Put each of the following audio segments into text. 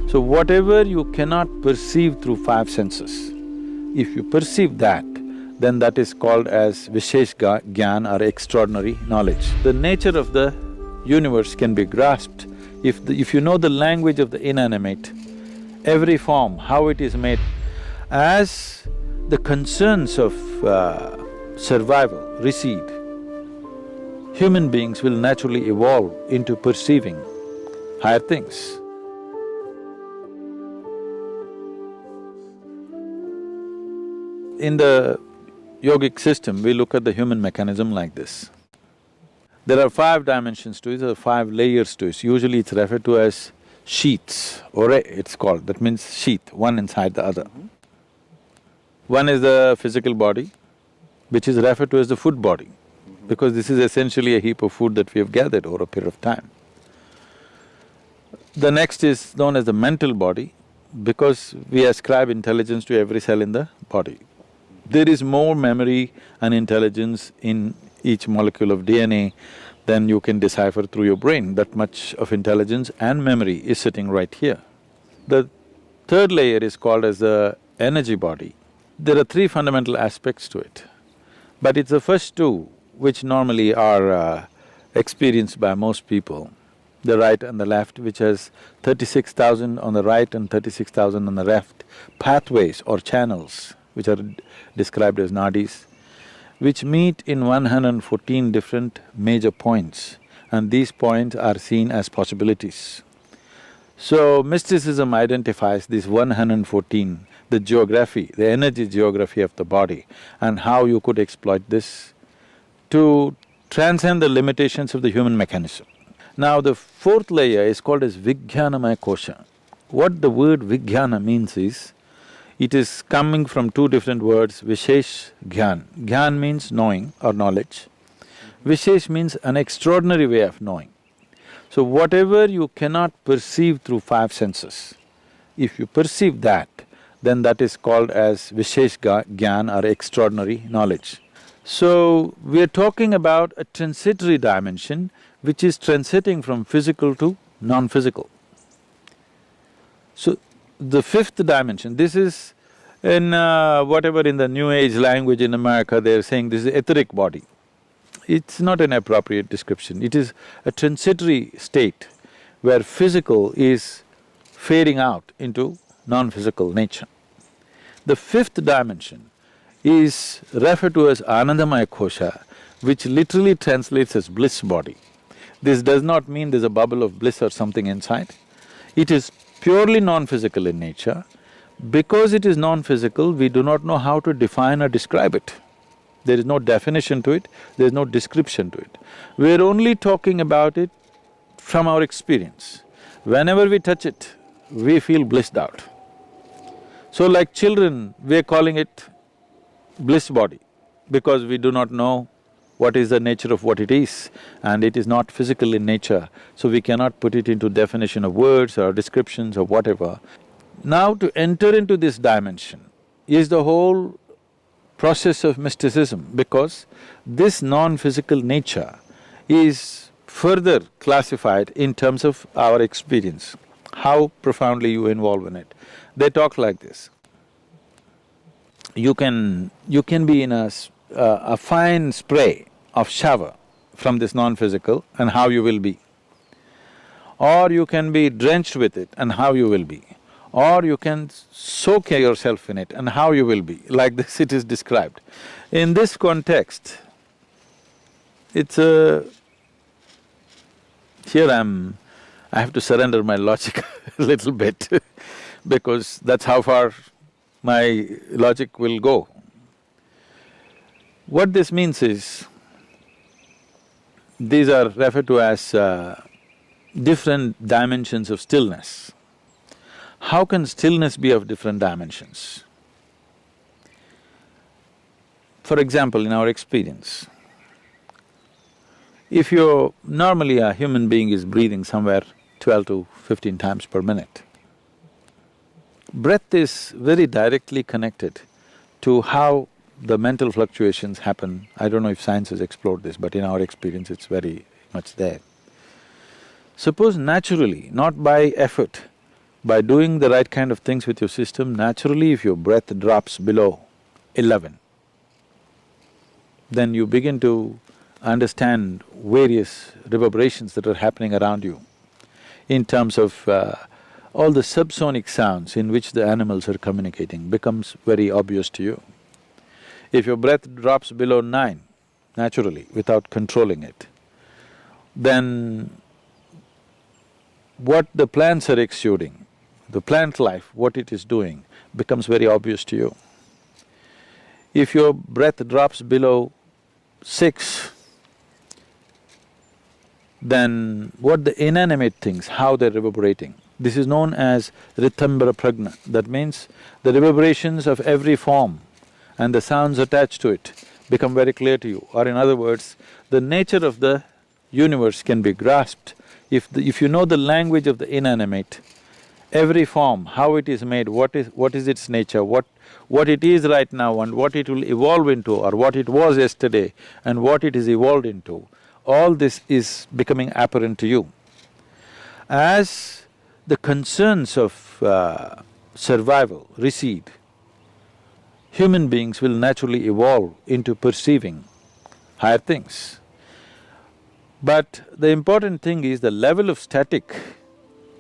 So whatever you cannot perceive through five senses, if you perceive that, then that is called as vishesh gyan or extraordinary knowledge. The nature of the universe can be grasped if you know the language of the inanimate, every form, how it is made. As the concerns of survival recede, human beings will naturally evolve into perceiving higher things. In the yogic system, we look at the human mechanism like this. There are five dimensions to it, there are five layers to it. Usually it's referred to as sheaths, ore it's called, that means sheath, one inside the other. One is the physical body, which is referred to as the food body, because this is essentially a heap of food that we have gathered over a period of time. The next is known as the mental body, because we ascribe intelligence to every cell in the body. There is more memory and intelligence in each molecule of DNA than you can decipher through your brain. That much of intelligence and memory is sitting right here. The third layer is called as the energy body. There are three fundamental aspects to it, but it's the first two which normally are experienced by most people, the right and the left, which has 36,000 on the right and 36,000 on the left, pathways or channels, which are described as nadis, which meet in 114 different major points, and these points are seen as possibilities. So, mysticism identifies these 114, the geography, the energy geography of the body, and how you could exploit this to transcend the limitations of the human mechanism. Now, the fourth layer is called as Vijnanamaya Kosha. What the word Vijnana means is, it is coming from two different words, Vishesh Gyan. Gyan means knowing or knowledge. Vishesh means an extraordinary way of knowing. So whatever you cannot perceive through five senses, if you perceive that, then that is called as Vishesh Gyan or extraordinary knowledge. So, we are talking about a transitory dimension which is transiting from physical to non-physical. So, the fifth dimension, this is in whatever in the New Age language in America, they're saying this is etheric body. It's not an appropriate description, it is a transitory state where physical is fading out into non-physical nature. The fifth dimension is referred to as Anandamaya Kosha, which literally translates as bliss body. This does not mean there's a bubble of bliss or something inside. It is purely non-physical in nature. Because it is non-physical, we do not know how to define or describe it. There is no definition to it, there is no description to it. We're only talking about it from our experience. Whenever we touch it, we feel blissed out. So like children, we're calling it bliss body, because we do not know what is the nature of what it is, and it is not physical in nature, so we cannot put it into definition of words or descriptions or whatever. Now to enter into this dimension is the whole process of mysticism, because this non-physical nature is further classified in terms of our experience, how profoundly you involve in it. They talk like this. You can be in a fine spray of shower from this non-physical and how you will be. Or you can be drenched with it and how you will be. Or you can soak yourself in it and how you will be. Like this it is described. In this context, it's a… here I have to surrender my logic a little bit because that's how far my logic will go. What this means is, these are referred to as different dimensions of stillness. How can stillness be of different dimensions? For example, in our experience, if you're… normally a human being is breathing somewhere 12 to 15 times per minute. Breath is very directly connected to how the mental fluctuations happen. I don't know if science has explored this, but in our experience it's very much there. Suppose naturally, not by effort, By doing the right kind of things with your system, naturally if your breath drops below 11, then you begin to understand various reverberations that are happening around you in terms of all the subsonic sounds in which the animals are communicating becomes very obvious to you. If your breath drops below 9, naturally, without controlling it, then what the plants are exuding, the plant life, what it is doing, becomes very obvious to you. If your breath drops below 6, then what the inanimate things, how they're reverberating, this is known as rithambara pragna. That means the reverberations of every form and the sounds attached to it become very clear to you. Or in other words, the nature of the universe can be grasped if you know the language of the inanimate. Every form, how it is made, what is its nature, what it is right now and what it will evolve into, or what it was yesterday and what it is evolved into, all this is becoming apparent to you. As the concerns of survival recede, human beings will naturally evolve into perceiving higher things. But the important thing is the level of static,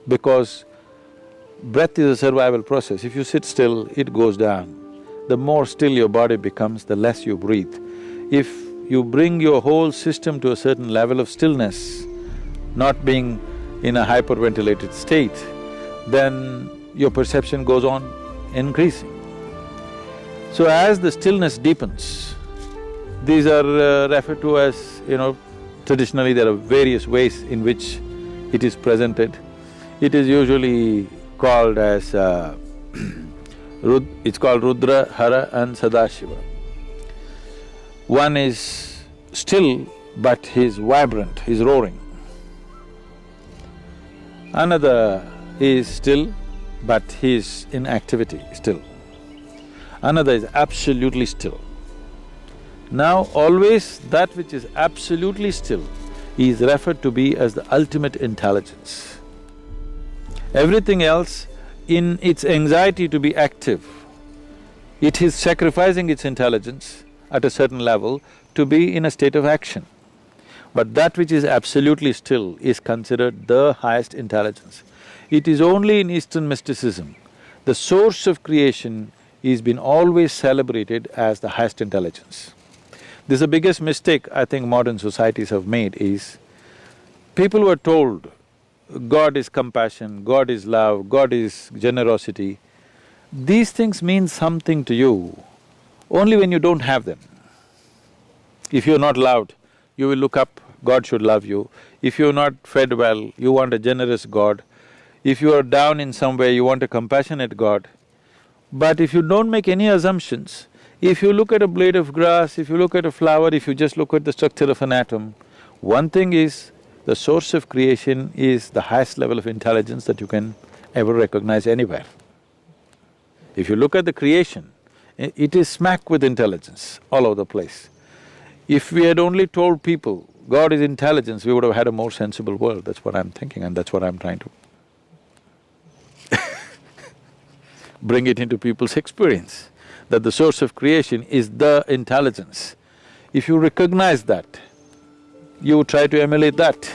because breath is a survival process. If you sit still, it goes down. The more still your body becomes, the less you breathe. If you bring your whole system to a certain level of stillness, not being in a hyperventilated state, then your perception goes on increasing. So as the stillness deepens, these are referred to as, traditionally there are various ways in which it is presented. It is usually called as it's called Rudra, Hara and Sadashiva. One is still, but he's vibrant, he's roaring. Another is still, but he's in activity still. Another is absolutely still. Now always that which is absolutely still is referred to be as the ultimate intelligence. Everything else, in its anxiety to be active, it is sacrificing its intelligence at a certain level to be in a state of action. But that which is absolutely still is considered the highest intelligence. It is only in Eastern mysticism, the source of creation is been always celebrated as the highest intelligence. This is the biggest mistake I think modern societies have made is, people were told God is compassion, God is love, God is generosity. These things mean something to you only when you don't have them. If you're not loved, you will look up, God should love you. If you're not fed well, you want a generous God. If you are down in some way, you want a compassionate God. But if you don't make any assumptions, if you look at a blade of grass, if you look at a flower, if you just look at the structure of an atom, one thing is, the source of creation is the highest level of intelligence that you can ever recognize anywhere. If you look at the creation, it is smack with intelligence all over the place. If we had only told people God is intelligence, we would have had a more sensible world. That's what I'm thinking and that's what I'm trying to bring it into people's experience, that the source of creation is the intelligence. If you recognize that, you try to emulate that.